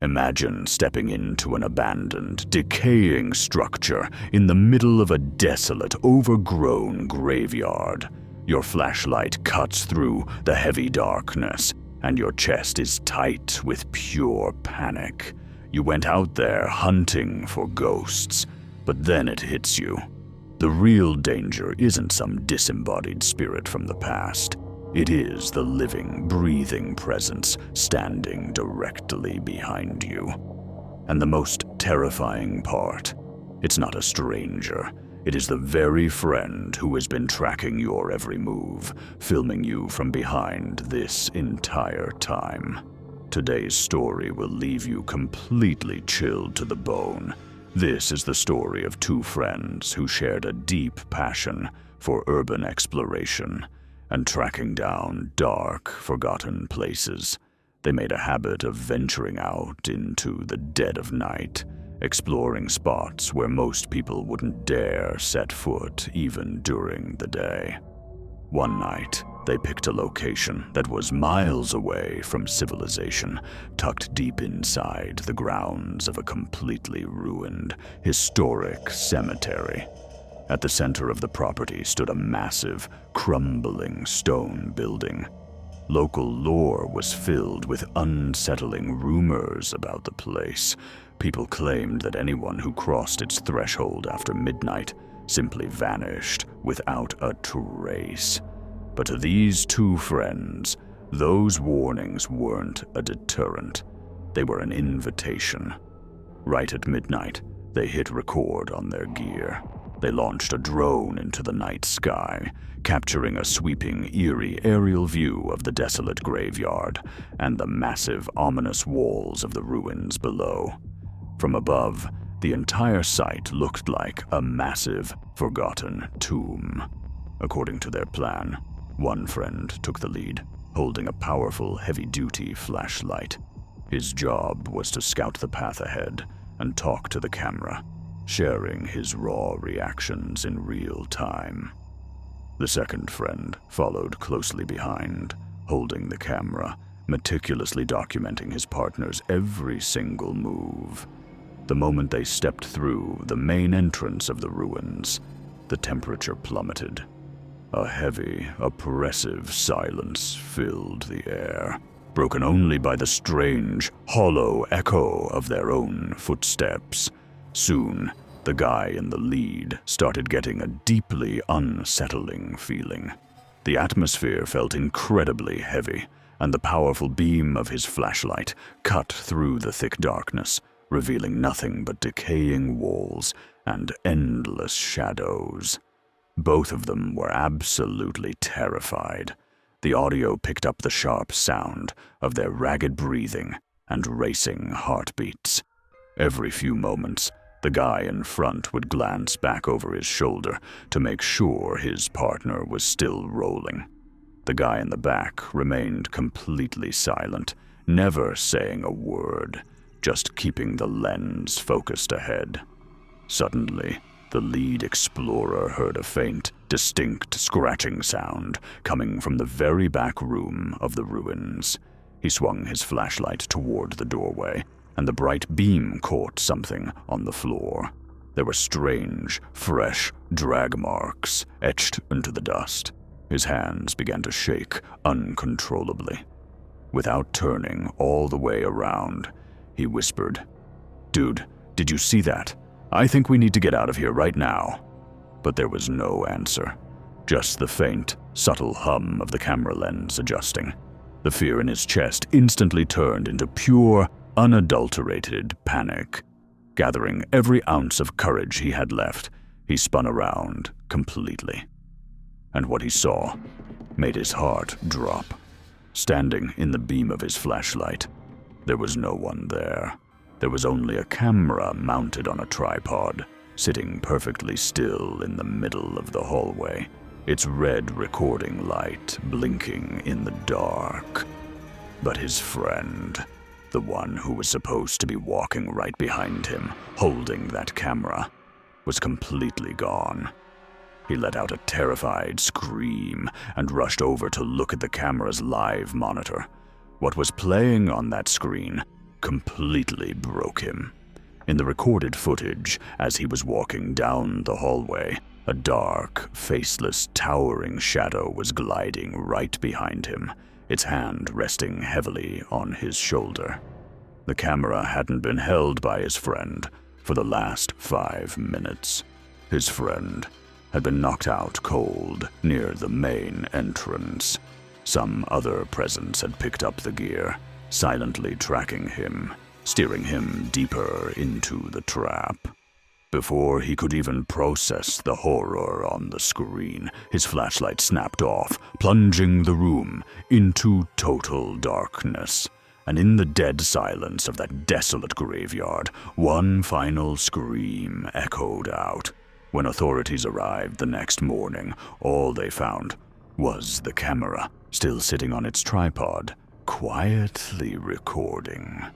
Imagine stepping into an abandoned, decaying structure in the middle of a desolate, overgrown graveyard. Your flashlight cuts through the heavy darkness, and your chest is tight with pure panic. You went out there hunting for ghosts, but then it hits you. The real danger isn't some disembodied spirit from the past. It is the living, breathing presence standing directly behind you. And the most terrifying part, it's not a stranger. It is the very friend who has been tracking your every move, filming you from behind this entire time. Today's story will leave you completely chilled to the bone. This is the story of two friends who shared a deep passion for urban exploration and tracking down dark, forgotten places. They made a habit of venturing out into the dead of night, exploring spots where most people wouldn't dare set foot even during the day. One night, they picked a location that was miles away from civilization, tucked deep inside the grounds of a completely ruined, historic cemetery. At the center of the property stood a massive, crumbling stone building. Local lore was filled with unsettling rumors about the place. People claimed that anyone who crossed its threshold after midnight simply vanished without a trace. But to these two friends, those warnings weren't a deterrent. They were an invitation. Right at midnight, they hit record on their gear. They launched a drone into the night sky, capturing a sweeping, eerie aerial view of the desolate graveyard and the massive, ominous walls of the ruins below. From above, the entire site looked like a massive, forgotten tomb. According to their plan, one friend took the lead, holding a powerful, heavy-duty flashlight. His job was to scout the path ahead and talk to the camera, sharing his raw reactions in real time. The second friend followed closely behind, holding the camera, meticulously documenting his partner's every single move. The moment they stepped through the main entrance of the ruins, the temperature plummeted. A heavy, oppressive silence filled the air, broken only by the strange, hollow echo of their own footsteps. Soon, the guy in the lead started getting a deeply unsettling feeling. The atmosphere felt incredibly heavy, and the powerful beam of his flashlight cut through the thick darkness, revealing nothing but decaying walls and endless shadows. Both of them were absolutely terrified. The audio picked up the sharp sound of their ragged breathing and racing heartbeats. Every few moments, the guy in front would glance back over his shoulder to make sure his partner was still rolling. The guy in the back remained completely silent, never saying a word, just keeping the lens focused ahead. Suddenly, the lead explorer heard a faint, distinct scratching sound coming from the very back room of the ruins. He swung his flashlight toward the doorway, and the bright beam caught something on the floor. There were strange, fresh drag marks etched into the dust. His hands began to shake uncontrollably. Without turning all the way around, he whispered, "Dude, did you see that? I think we need to get out of here right now." But there was no answer, just the faint, subtle hum of the camera lens adjusting. The fear in his chest instantly turned into pure, unadulterated panic. Gathering every ounce of courage he had left, he spun around completely. And what he saw made his heart drop. Standing in the beam of his flashlight, there was no one there. There was only a camera mounted on a tripod, sitting perfectly still in the middle of the hallway, its red recording light blinking in the dark. But his friend, the one who was supposed to be walking right behind him, holding that camera, was completely gone. He let out a terrified scream and rushed over to look at the camera's live monitor. What was playing on that screen completely broke him. In the recorded footage, as he was walking down the hallway, a dark, faceless, towering shadow was gliding right behind him, its hand resting heavily on his shoulder. The camera hadn't been held by his friend for the last 5 minutes. His friend had been knocked out cold near the main entrance. Some other presence had picked up the gear, silently tracking him, steering him deeper into the trap. Before he could even process the horror on the screen, his flashlight snapped off, plunging the room into total darkness. And in the dead silence of that desolate graveyard, one final scream echoed out. When authorities arrived the next morning, all they found was the camera, still sitting on its tripod, quietly recording.